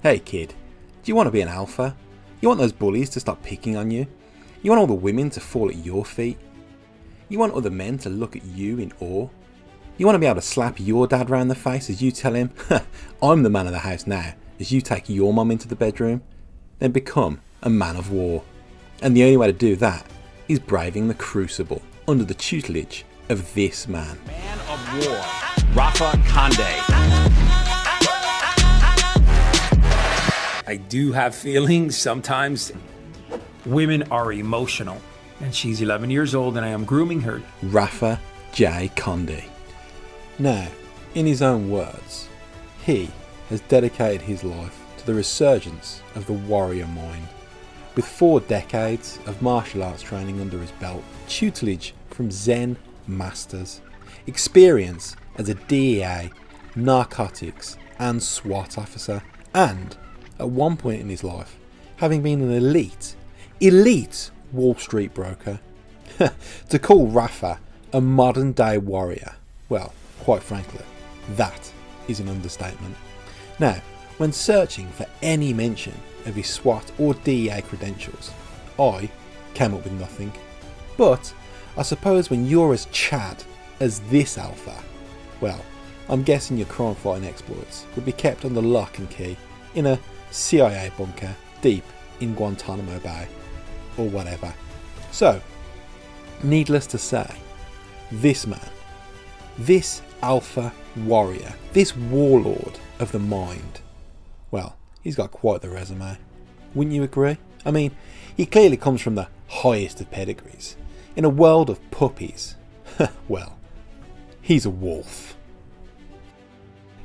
Hey kid, do you want to be an alpha? You want those bullies to stop picking on you? You want all the women to fall at your feet? You want other men to look at you in awe? You want to be able to slap your dad round the face as you tell him, I'm the man of the house now, as you take your mum into the bedroom? Then become a man of war. And the only way to do that is braving the crucible under the tutelage of this man. Man of war, Rafa Conde. I do have feelings sometimes. Women are emotional, and she's 11 years old and I am grooming her. Rafa J. Conde. Now, in his own words, he has dedicated his life to the resurgence of the warrior mind. With 4 decades of martial arts training under his belt, tutelage from Zen masters, experience as a DEA, narcotics and SWAT officer, and at one point in his life, having been an elite Wall Street broker. To call Rafa a modern day warrior, well, quite frankly, that is an understatement. Now, when searching for any mention of his SWAT or DEA credentials, I came up with nothing. But I suppose when you're as Chad as this alpha, well, I'm guessing your crime fighting exploits would be kept under lock and key in a CIA bunker deep in Guantanamo Bay or whatever. So, needless to say, this man, this alpha warrior, this warlord of the mind, well, he's got quite the resume. Wouldn't you agree? I mean, he clearly comes from the highest of pedigrees. In a world of puppies, well, he's a wolf.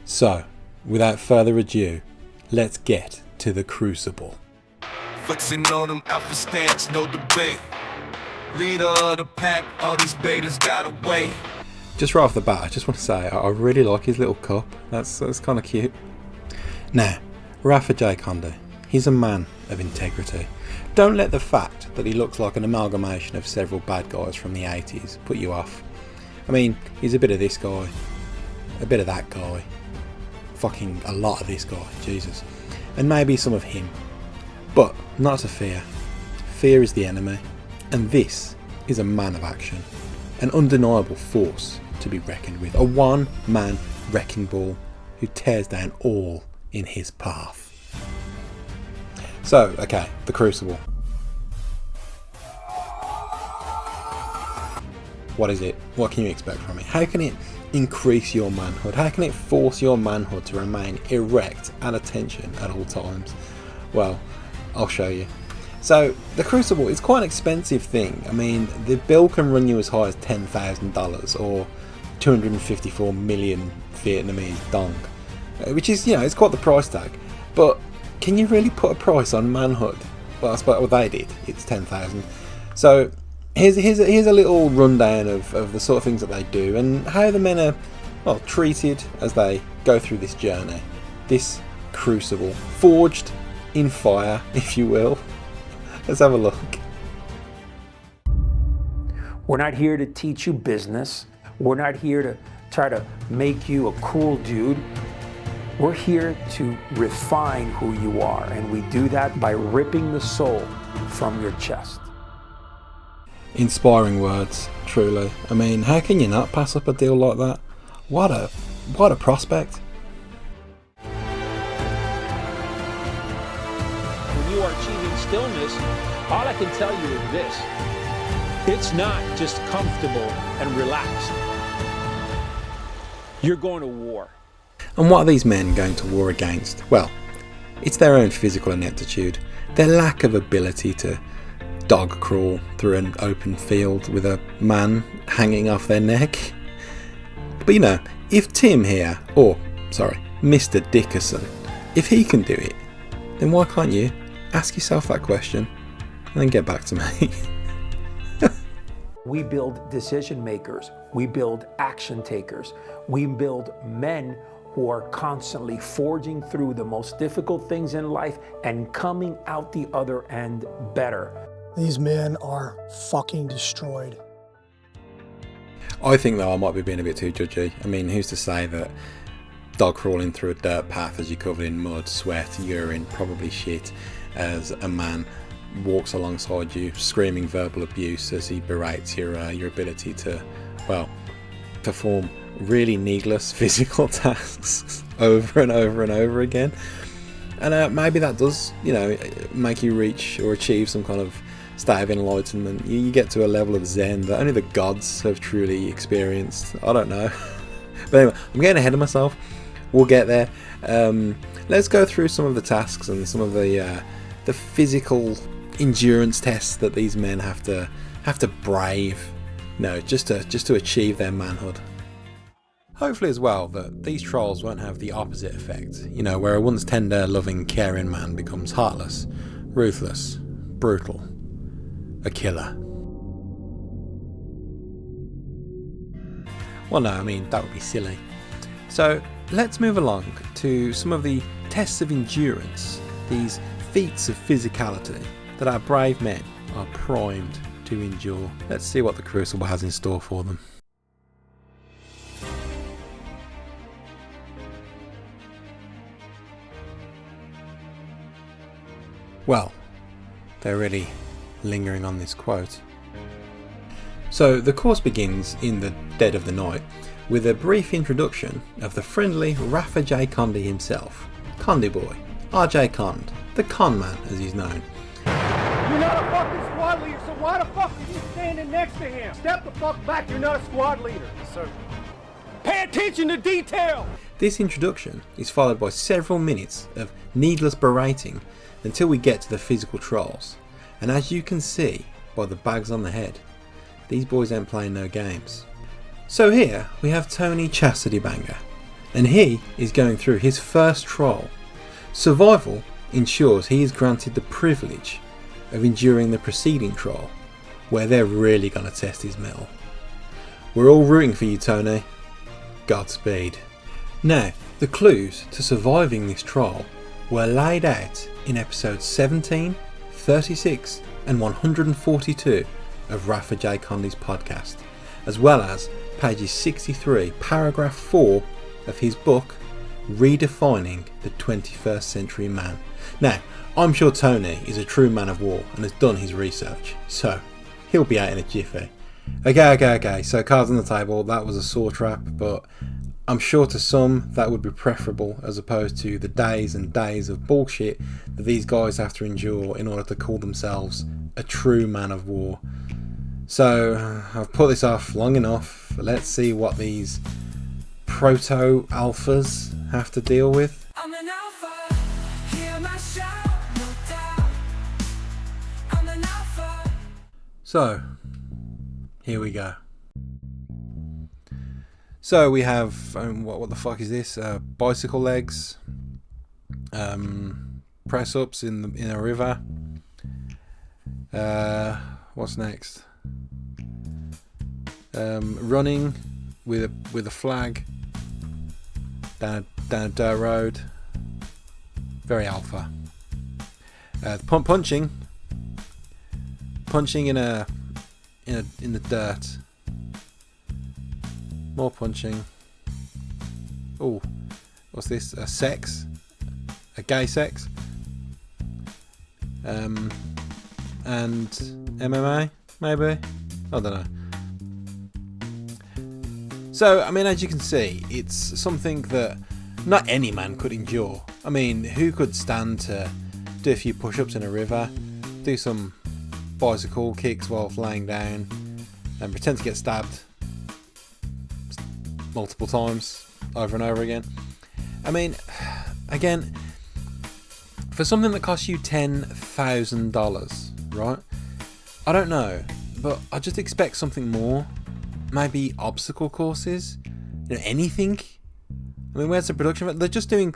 So, without further ado, let's get to the crucible. Flexing on them alpha stance, no debate. Leader of the pack, all these betas got away. Just right off the bat, I just want to say I really like his little cup. That's kind of cute. Now, Rafa J. Conde, he's a man of integrity. Don't let the fact that he looks like an amalgamation of several bad guys from the 80s put you off. I mean, he's a bit of this guy, a bit of that guy, fucking a lot of this guy, Jesus, and maybe some of him. But not to fear. Fear is the enemy, and this is a man of action, an undeniable force to be reckoned with, a one-man wrecking ball who tears down all in his path. So, okay, the crucible. What is it? What can you expect from it? How can it increase your manhood? How can it force your manhood to remain erect and attention at all times? Well, I'll show you. So, the crucible is quite an expensive thing. I mean, the bill can run you as high as $10,000 or 254 million Vietnamese dong, which is, it's quite the price tag. But can you really put a price on manhood? Well, I suppose what they did, it's 10,000. So here's a little rundown of the sort of things that they do and how the men are treated as they go through this journey, this crucible, forged in fire, if you will. Let's have a look. We're not here to teach you business. We're not here to try to make you a cool dude. We're here to refine who you are, and we do that by ripping the soul from your chest. Inspiring words, truly. I mean, how can you not pass up a deal like that? What a prospect. When you are achieving stillness, all I can tell you is this: it's not just comfortable and relaxed. You're going to war. And what are these men going to war against? Well, it's their own physical ineptitude, their lack of ability to dog crawl through an open field with a man hanging off their neck. But if Tim here, or Mr. Dickerson, if he can do it, then why can't you? Ask yourself that question and then get back to me. We build decision makers. We build action takers. We build men who are constantly forging through the most difficult things in life and coming out the other end better. These men are fucking destroyed. I think, though, I might be being a bit too judgy. I mean, who's to say that dog crawling through a dirt path as you're covered in mud, sweat, urine, probably shit, as a man walks alongside you, screaming verbal abuse as he berates your ability to, well, perform really needless physical tasks over and over and over again. And maybe that does, make you reach or achieve some kind of state of enlightenment. You get to a level of zen that only the gods have truly experienced. I don't know. But anyway, I'm getting ahead of myself. We'll get there. Let's go through some of the tasks and some of the physical endurance tests that these men have to brave. Just to achieve their manhood. Hopefully as well that these trials won't have the opposite effect, where a once tender, loving, caring man becomes heartless, ruthless, brutal, a killer. Well, no, that would be silly. So let's move along to some of the tests of endurance, these feats of physicality that our brave men are primed to endure. Let's see what the Crucible has in store for them. Well, they're really lingering on this quote. So the course begins in the dead of the night with a brief introduction of the friendly Rafa J. Conde himself, Conde Boy, RJ Conde, the con man as he's known. You're not a fucking squad leader, so why the fuck are you standing next to him? Step the fuck back, you're not a squad leader. Yes, sir. Pay attention to detail! This introduction is followed by several minutes of needless berating until we get to the physical trials, and as you can see by the bags on the head, these boys ain't playing no games. So here we have Tony Chastity Banger, and he is going through his first trial. Survival ensures he is granted the privilege of enduring the preceding trial, where they're really going to test his mettle. We're all rooting for you, Tony. Godspeed. Now, the clues to surviving this trial were laid out in episodes 17, 36 and 142 of Rafa J. Conde's podcast, as well as pages 63, paragraph 4 of his book, Redefining the 21st Century Man. Now, I'm sure Tony is a true man of war and has done his research, so he'll be out in a jiffy. Okay, so cards on the table, that was a saw trap, but I'm sure to some that would be preferable as opposed to the days and days of bullshit that these guys have to endure in order to call themselves a true man of war. So I've put this off long enough. Let's see what these proto-alphas have to deal with. I'm an alpha, hear my shout, no doubt. I'm an alpha. So, here we go. So we have, what the fuck is this? Bicycle legs, press ups in a river. What's next? Running with a flag down a dirt road. Very alpha. Punching in the dirt. More punching. Oh, what's this? A sex? A gay sex? And MMA, maybe? I don't know. So, as you can see, it's something that not any man could endure. Who could stand to do a few push-ups in a river, do some bicycle kicks whilst laying down, and pretend to get stabbed multiple times over and over again? Again, for something that costs you $10,000, right? I don't know, but I just expect something more. Maybe obstacle courses, anything. Where's the production? They're just doing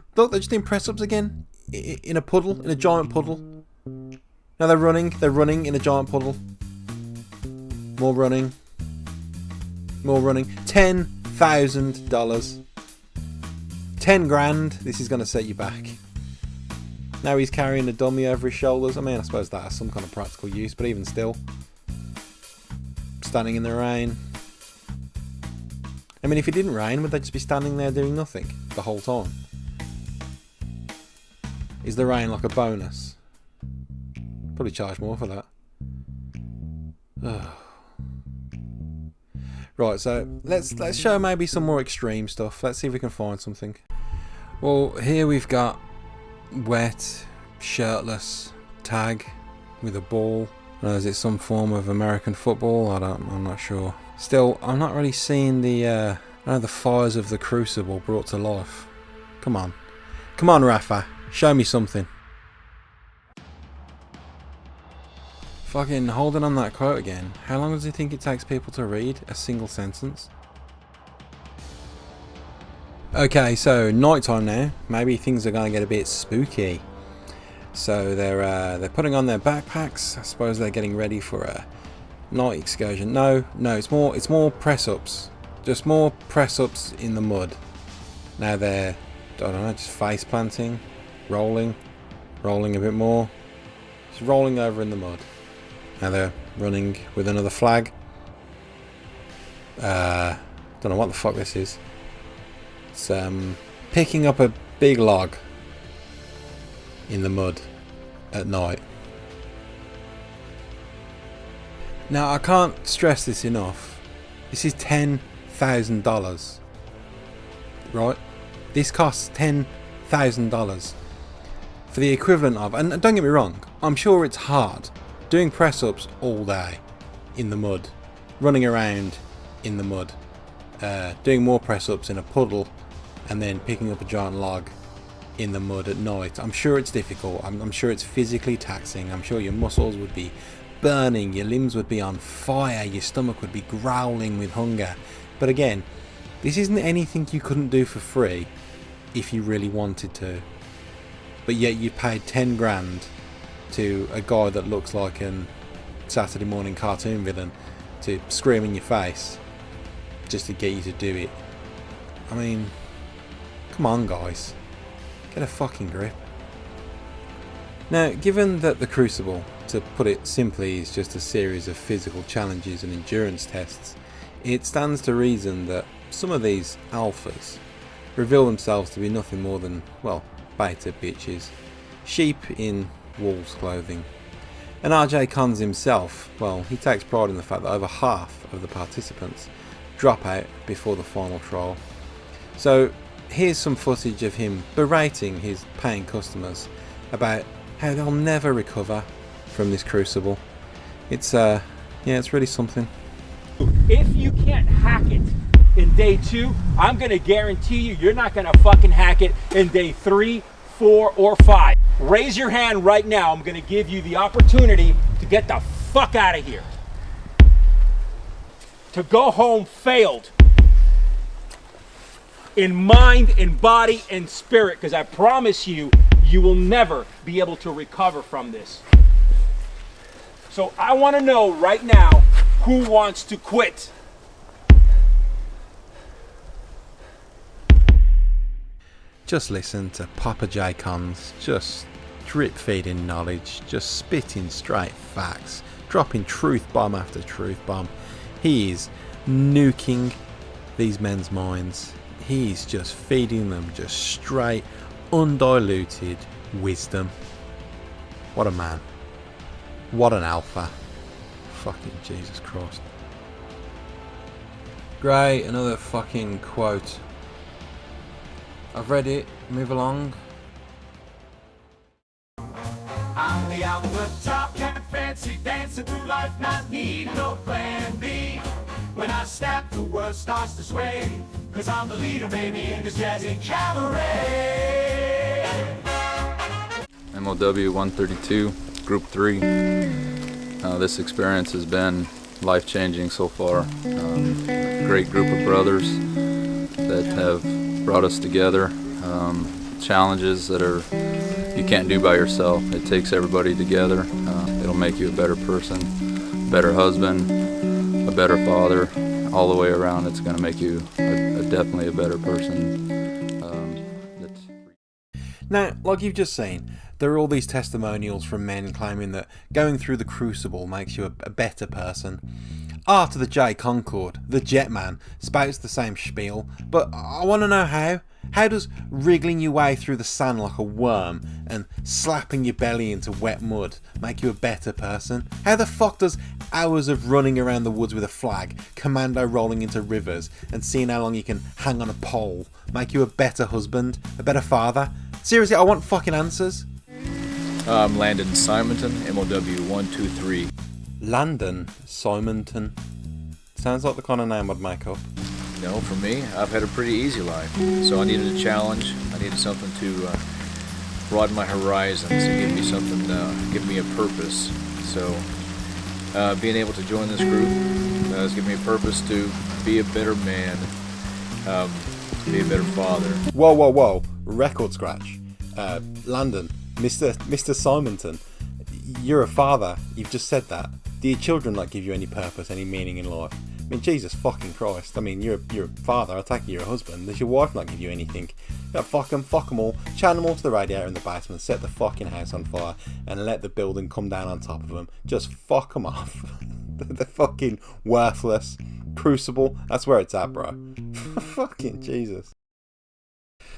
press ups again in a puddle, in a giant puddle. Now they're running in a giant puddle. More running. $10,000. 10 grand. This is going to set you back. Now he's carrying a dummy over his shoulders. I suppose that has some kind of practical use, but even still, standing in the rain. If it didn't rain, would they just be standing there doing nothing? the whole time? Is the rain like a bonus? Probably charge more for that. Ugh. Right, so let's show maybe some more extreme stuff. Let's see if we can find something. Well, here we've got wet, shirtless tag with a ball. Is it some form of American football? I'm not sure. Still, I'm not really seeing the fires of the Crucible brought to life. Come on, Rafa, show me something. Fucking holding on that quote again. How long does he think it takes people to read a single sentence? Okay, so nighttime now. Maybe things are going to get a bit spooky. So they're putting on their backpacks. I suppose they're getting ready for a night excursion. No, it's more press ups. Just more press ups in the mud. Now they're, I don't know, just face planting, rolling a bit more, just rolling over in the mud. Now they're running with another flag. Don't know what the fuck this is. It's picking up a big log in the mud at night. Now I can't stress this enough. This is $10,000. Right? This costs $10,000 for the equivalent of, and don't get me wrong, I'm sure it's hard doing press-ups all day in the mud, running around in the mud, doing more press-ups in a puddle, and then picking up a giant log in the mud at night. I'm sure it's difficult. I'm sure it's physically taxing. I'm sure your muscles would be burning, your limbs would be on fire, your stomach would be growling with hunger. But again, this isn't anything you couldn't do for free if you really wanted to. But yet you paid 10 grand to a guy that looks like an Saturday morning cartoon villain to scream in your face just to get you to do it. I mean, come on guys, get a fucking grip. Now, given that the Crucible, to put it simply, is just a series of physical challenges and endurance tests, it stands to reason that some of these alphas reveal themselves to be nothing more than, well, beta bitches, sheep in wolves clothing. And RJ Cons himself, well, he takes pride in the fact that over half of the participants drop out before the final trial. So here's some footage of him berating his paying customers about how they'll never recover from this Crucible. It's it's really something. If you can't hack it in day 2, I'm gonna guarantee you're not gonna fucking hack it in day 3, 4, or 5. Raise your hand right now. I'm gonna give you the opportunity to get the fuck out of here. To go home failed. In mind, in body, and spirit, because I promise you, you will never be able to recover from this. So I want to know right now who wants to quit. Just listen to Papa J Cons, just drip feeding knowledge, just spitting straight facts, dropping truth bomb after truth bomb. He is nuking these men's minds. He's just feeding them just straight, undiluted wisdom. What a man. What an alpha. Fucking Jesus Christ. Great, another fucking quote. I've read it, move along. I'm the alpha top cat, fancy dancing through life, not need no plan B. When I snap, the world starts to sway, 'cause I'm the leader, baby, in this jazzy cabaret. MOW 132, Group 3. This experience has been life-changing so far. Great group of brothers that have brought us together. Challenges that you can't do by yourself. It takes everybody together. It'll make you a better person, better husband, a better father. All the way around, it's going to make you definitely a better person. Now, like you've just seen, there are all these testimonials from men claiming that going through the Crucible makes you a better person. Arthur the J Concord, the Jetman, spouts the same spiel, but I want to know how. How does wriggling your way through the sand like a worm and slapping your belly into wet mud make you a better person? How the fuck does hours of running around the woods with a flag, commando rolling into rivers and seeing how long you can hang on a pole make you a better husband, a better father? Seriously, I want fucking answers. I'm Landon Simonton, MOW 123. Landon Simonton. Sounds like the kind of name I'd make up. No, for me, I've had a pretty easy life, so I needed a challenge. I needed something to broaden my horizons, to give me something, give me a purpose. So, being able to join this group has given me a purpose to be a better man, be a better father. Whoa, whoa, whoa! Record scratch. Landon, Mr. Simonton, you're a father. You've just said that. Do your children not give you any purpose, any meaning in life? I mean, Jesus fucking Christ. I mean, you're a father. I take it you're a husband. Does your wife not give you anything? Yeah, fuck them all. Chain them all to the radiator in the basement, set the fucking house on fire, and let the building come down on top of them. Just fuck them off. They're fucking worthless. Crucible, that's where it's at, bro. Fucking Jesus.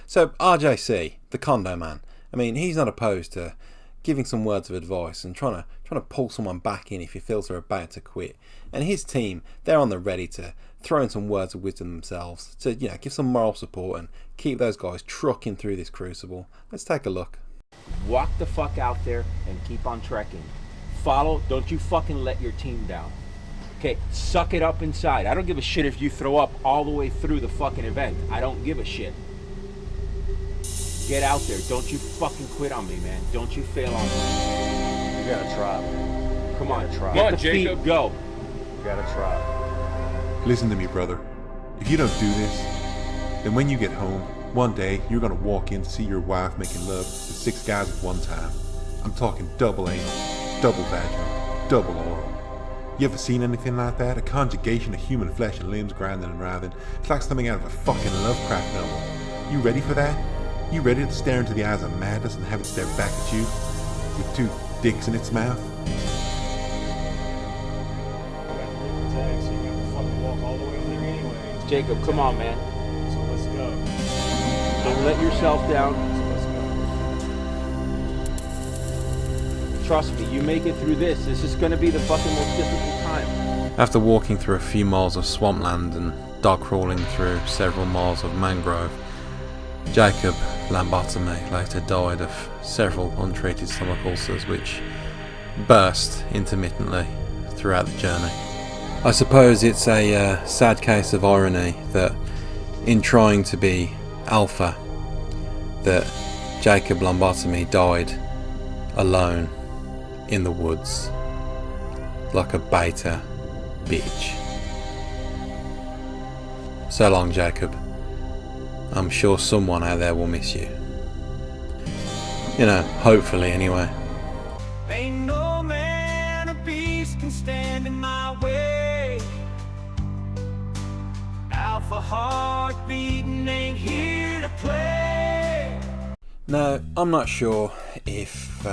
So, RJC, the condo man, I mean, he's not opposed to giving some words of advice and trying to pull someone back in if he feels they're about to quit. And his team, they're on the ready to throw in some words of wisdom themselves to, you know, give some moral support and keep those guys trucking through this crucible. Let's take a look. Walk the fuck out there and keep on trekking. Follow, don't you fucking let your team down. Okay, suck it up inside. I don't give a shit if you throw up all the way through the fucking event. I don't give a shit. Get out there. Don't you fucking quit on me, man. Don't you fail on me. You gotta try, man. Come on, try. Get the Jacob. Feet, go. You gotta try. Listen to me, brother. If you don't do this, then when you get home, one day you're gonna walk in to see your wife making love to 6 guys at one time. I'm talking double anal, double vaginal, double oral. You ever seen anything like that? A conjugation of human flesh and limbs grinding and writhing. It's like something out of a fucking Lovecraft novel. You ready for that? You ready to stare into the eyes of madness and have it stare back at you with 2 dicks in its mouth? Jacob, come on, man. So let's go. Don't let yourself down. Trust me, you make it through this. This is going to be the fucking most difficult time. After walking through a few miles of swampland and dog crawling through several miles of mangrove, Jacob Lambotomy later died of several untreated stomach ulcers which burst intermittently throughout the journey. I suppose it's a sad case of irony that in trying to be alpha, that Jacob Lambotomy died alone in the woods like a beta bitch. So long, Jacob. I'm sure someone out there will miss you. You know, hopefully anyway. Ain't no man or beast can stand in my way. Alpha heart beating ain't here to play. Now, I'm not sure if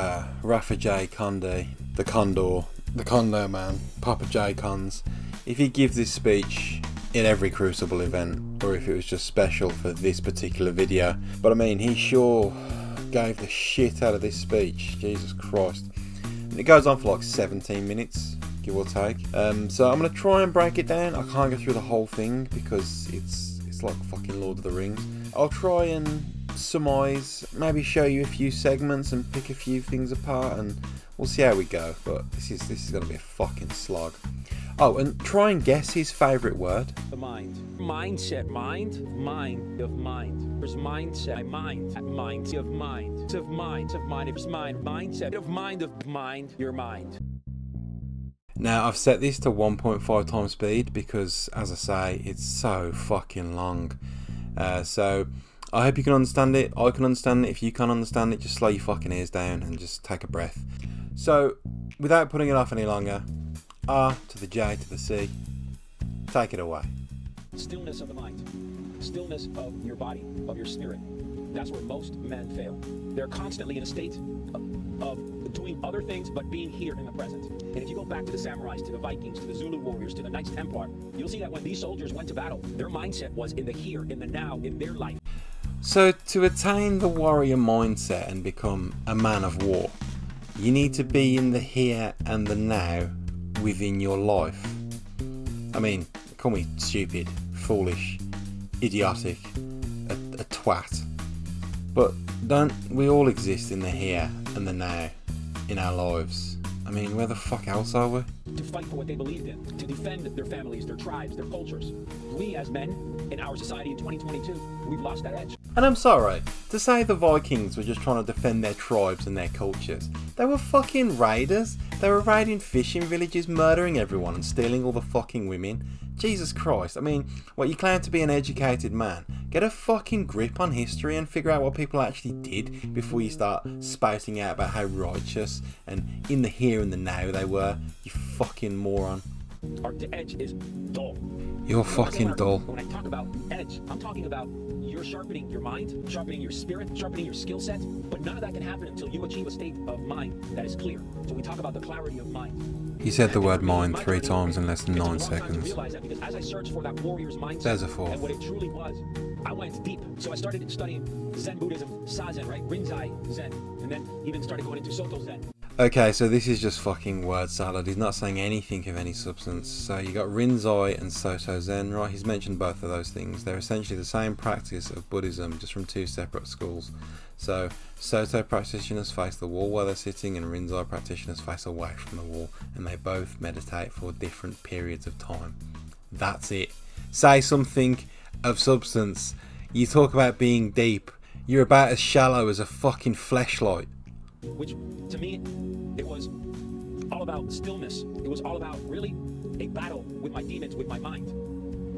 Rafa J. Conde, the Condor man, Papa J. Cons, if he gives this speech in every Crucible event, or if it was just special for this particular video. But I mean, he sure gave the shit out of this speech. Jesus Christ. And it goes on for like 17 minutes, give or take. So I'm going to try and break it down. I can't go through the whole thing because it's like fucking Lord of the Rings. I'll try and surmise, maybe show you a few segments and pick a few things apart, and we'll see how we go. But this is going to be a fucking slog. Oh, and try and guess his favourite word. The mind. Mindset. Mind of mind. There's mindset. Mind of mind. Of mind. Of mind. Of mind. Of mind. Mindset. Of mind. Of mind. Your mind. Now, I've set this to 1.5 times speed because, as I say, it's so fucking long. So, I hope you can understand it. I can understand it. If you can't understand it, just slow your fucking ears down and just take a breath. So, without putting it off any longer, R to the J to the C. Take it away. Stillness of the mind. Stillness of your body, of your spirit. That's where most men fail. They're constantly in a state of doing other things but being here in the present. And if you go back to the samurais, to the Vikings, to the Zulu warriors, to the Knights Templar, you'll see that when these soldiers went to battle, their mindset was in the here, in the now, in their life. So to attain the warrior mindset and become a man of war, you need to be in the here and the now within your life. I mean, call me stupid, foolish, idiotic, a twat. But don't we all exist in the here and the now in our lives? I mean, where the fuck else are we? To fight for what they believed in, to defend their families, their tribes, their cultures. We as men in our society in 2022, we've lost that edge. And I'm sorry, to say the Vikings were just trying to defend their tribes and their cultures. They were fucking raiders. They were raiding fishing villages, murdering everyone and stealing all the fucking women. Jesus Christ, I mean, what, you claim to be an educated man? Get a fucking grip on history and figure out what people actually did before you start spouting out about how righteous and in the here and the now they were, you fucking moron. Our edge is dull. You're fucking dull. When I talk about edge, I'm talking about you're sharpening your mind, sharpening your spirit, sharpening your skill set, but none of that can happen until you achieve a state of mind that is clear. So we talk about the clarity of mind. He said the word mind 3 times in less than 9 seconds. As I searched for that warrior's mindset, There's a 4th. and what it truly was, I went deep. So I started studying Zen Buddhism, Sazen, right? Rinzai Zen, and then even started going into Soto Zen. Okay, so this is just fucking word salad. He's not saying anything of any substance. So you got Rinzai and Soto Zen, right? He's mentioned both of those things. They're essentially the same practice of Buddhism, just from 2 separate schools. So Soto practitioners face the wall while they're sitting, and Rinzai practitioners face away from the wall, and they both meditate for different periods of time. That's it. Say something of substance. You talk about being deep. You're about as shallow as a fucking fleshlight. Which, to me, it was all about stillness. It was all about, really, a battle with my demons, with my mind.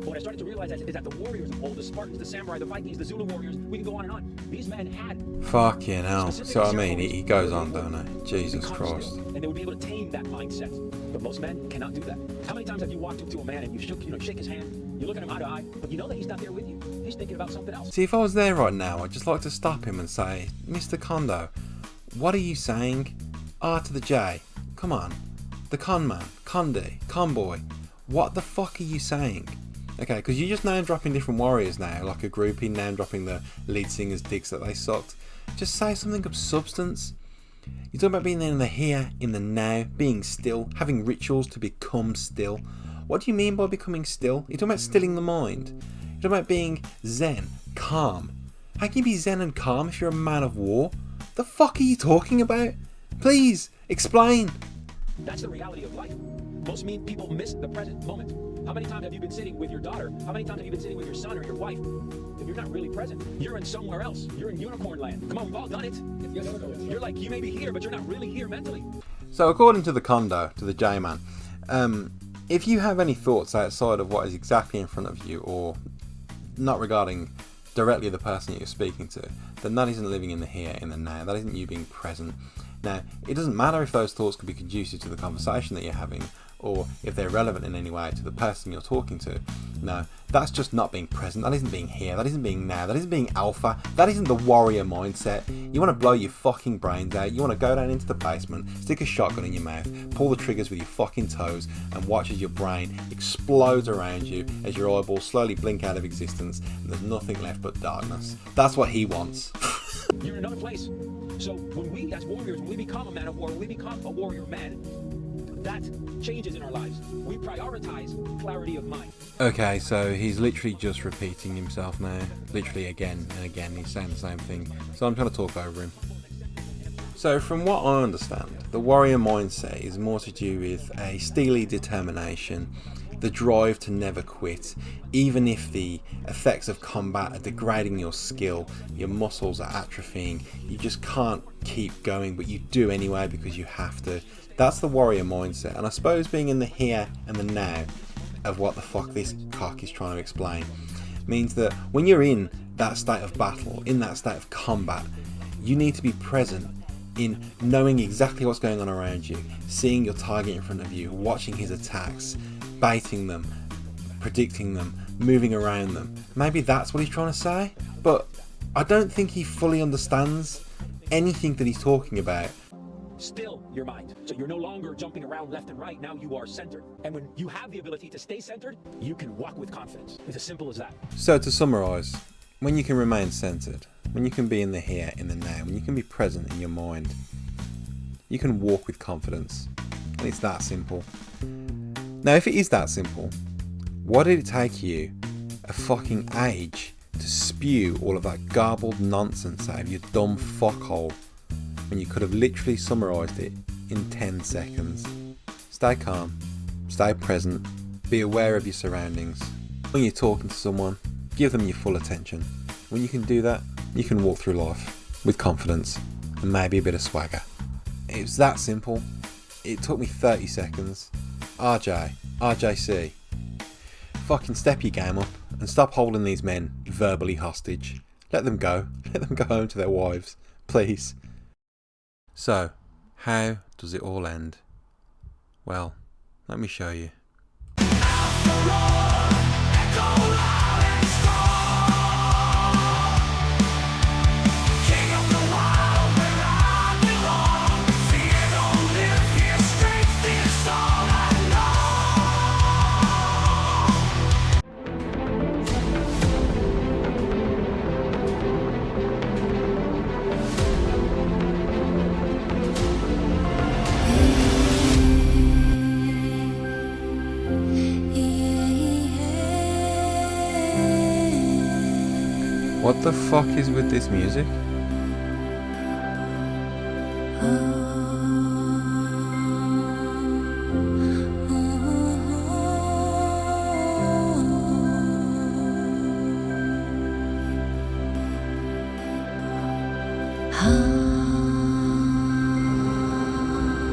But what I started to realize is that the warriors of old, the Spartans, the samurai, the Vikings, the Zulu warriors, we can go on and on. These men had... Fucking hell. So I mean, he goes on, don't he? Jesus Christ. And they would be able to tame that mindset. But most men cannot do that. How many times have you walked up to a man and you shake his hand, you look at him eye to eye, but you know that he's not there with you. He's thinking about something else. See, if I was there right now, I'd just like to stop him and say, Mr. Kondo, what are you saying? R to the J. Come on. The con man, Conde, conboy. What the fuck are you saying? Okay, because you're just name dropping different warriors now, like a groupie name dropping the lead singer's dicks that they sucked. Just say something of substance. You're talking about being in the here, in the now, being still, having rituals to become still. What do you mean by becoming still? You're talking about stilling the mind. You're talking about being zen, calm. How can you be zen and calm if you're a man of war? The fuck are you talking about? Please, explain. That's the reality of life. Most people miss the present moment. How many times have you been sitting with your daughter? How many times have you been sitting with your son or your wife? If you're not really present, you're in somewhere else. You're in unicorn land. Come on, we've all done it. You're like, you may be here, but you're not really here mentally. So according to the Kondo, to the J-Man, if you have any thoughts outside of what is exactly in front of you, or not regarding directly the person that you're speaking to, then that isn't living in the here, in the now. That isn't you being present. Now, it doesn't matter if those thoughts could be conducive to the conversation that you're having, or if they're relevant in any way to the person you're talking to. No, that's just not being present. That isn't being here. That isn't being now. That isn't being alpha. That isn't the warrior mindset. You want to blow your fucking brains out. You want to go down into the basement, stick a shotgun in your mouth, pull the triggers with your fucking toes, and watch as your brain explodes around you as your eyeballs slowly blink out of existence and there's nothing left but darkness. That's what he wants. You're in another place. So when we as warriors, when we become a man of war, when we become a warrior man, that changes in our lives. We prioritize clarity of mind. Okay, so he's literally just repeating himself now. Literally again and again, he's saying the same thing. So I'm trying to talk over him. So from what I understand, the warrior mindset is more to do with a steely determination, the drive to never quit, even if the effects of combat are degrading your skill, your muscles are atrophying, you just can't keep going, but you do anyway because you have to. That's the warrior mindset, and I suppose being in the here and the now of what the fuck this cock is trying to explain means that when you're in that state of battle, in that state of combat, you need to be present in knowing exactly what's going on around you, seeing your target in front of you, watching his attacks, baiting them, predicting them, moving around them. Maybe that's what he's trying to say, but I don't think he fully understands anything that he's talking about. Still your mind. So you're no longer jumping around left and right. Now you are centered. And when you have the ability to stay centered, you can walk with confidence. It's as simple as that. So to summarise, When you can remain centered, when you can be in the here, in the now, when you can be present in your mind, you can walk with confidence. And it's that simple. Now, if it is that simple, why did it take you a fucking age to spew all of that garbled nonsense out of your dumb fuckhole when you could have literally summarised it in 10 seconds? Stay calm, stay present, be aware of your surroundings. When you're talking to someone, give them your full attention. When you can do that, you can walk through life with confidence and maybe a bit of swagger. It was that simple. It took me 30 seconds. RJC, fucking step your game up and stop holding these men verbally hostage. Let them go. Let them go home to their wives, please. So, how does it all end? Well, let me show you. What the fuck is with this music?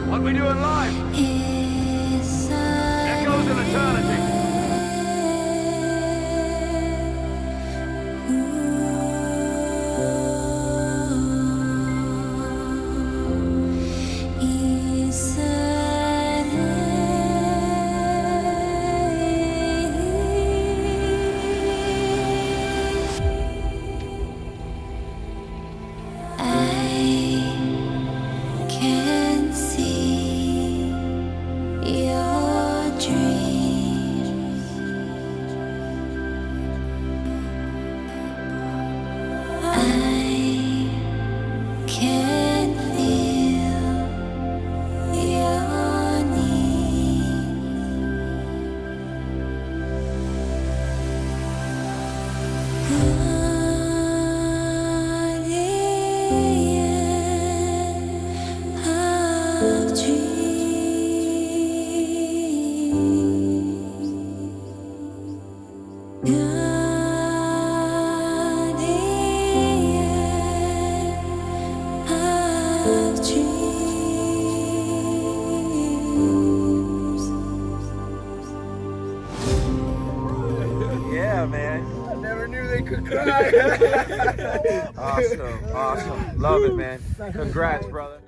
What we doing live? Echoes of eternity. Yeah, man. I never knew they could cry. Awesome. Love it, man. Congrats, brother.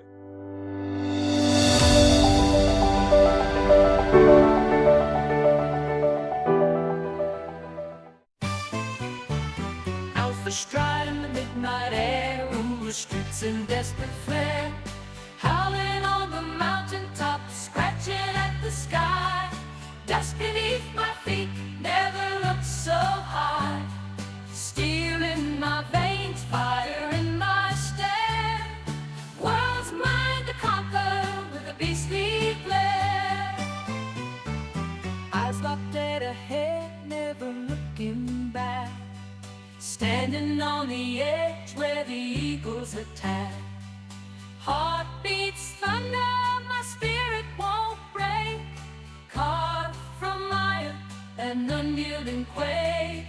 Out for stride in the midnight air, over the streets in desperate flare, howling on the mountaintop, scratching at the sky. Dust beneath my feet never looked so high. Steel in my veins, fire in my stare. World's mine to conquer with a beastly glare. Eyes locked dead ahead, never looking back. Standing on the edge where the eagles attack. Heart beats thunder, my spirit won't break. Carved from iron and unyielding quake.